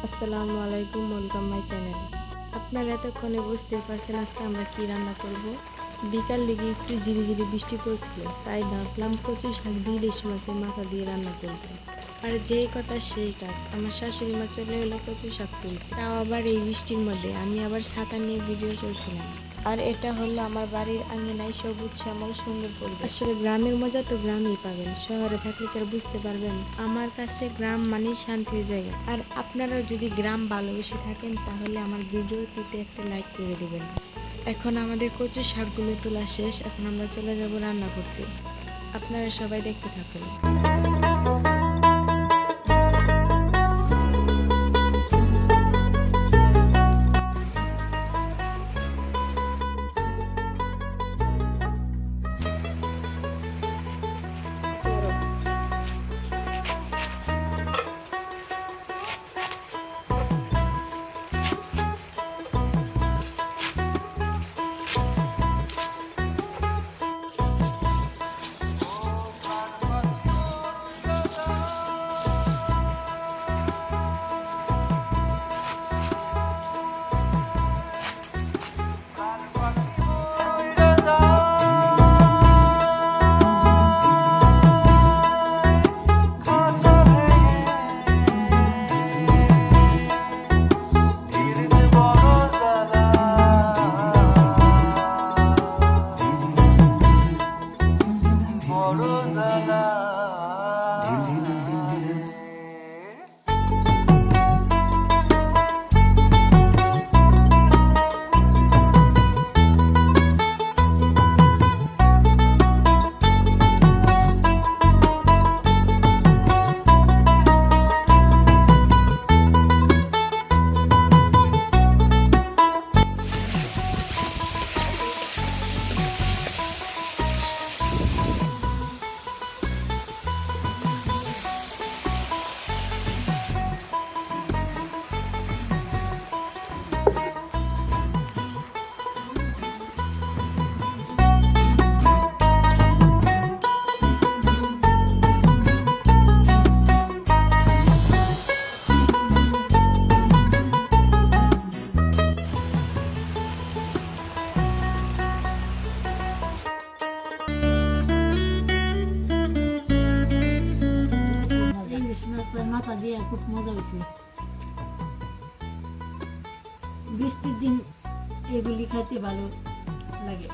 আসসালামু আলাইকুম, welcome my channel. আপনারা এতক্ষণে বুঝতে পারছেন আজকে আমরা কি রান্না করব। বিকাল দিকে একটু ঝিরিঝিরি বৃষ্টি পড়ছিল, তাই ভাবলাম কচু শাক দিয়ে ইলিশ মাছের মাথা দিয়ে রান্না করব। আর যেই কথা সেই কাজ, আমার শাশুড়ি মা চলে এলো কচু শাক তুলতে, তাও আবার এই বৃষ্টির মধ্যে। আমি আবার ছাতা নিয়ে ভিডিও করছিলাম। আর এটা হলো আমার বাড়ির আঙিনায় সবুজ শ্যামল সুন্দর পরিবেশ। আসলে গ্রামের মজা তো গ্রামেই পাবেন, শহরে থাকলে কি আর বুঝতে পারবেন। আমার কাছে গ্রাম মানে শান্তির জায়গা। আর আপনারাও যদি গ্রাম ভালোবেসে থাকেন তাহলে আমার ভিডিওটিতে একটা লাইক করে দেবেন। এখন আমাদের কচু শাকগুলো তোলা শেষ, এখন আমরা চলে যাব রান্না করতে। আপনারা সবাই দেখতে থাকুন। মাথা দিয়ে খুব মজা হয়েছে। বৃষ্টির দিন এগুলি খাইতে ভালো লাগে।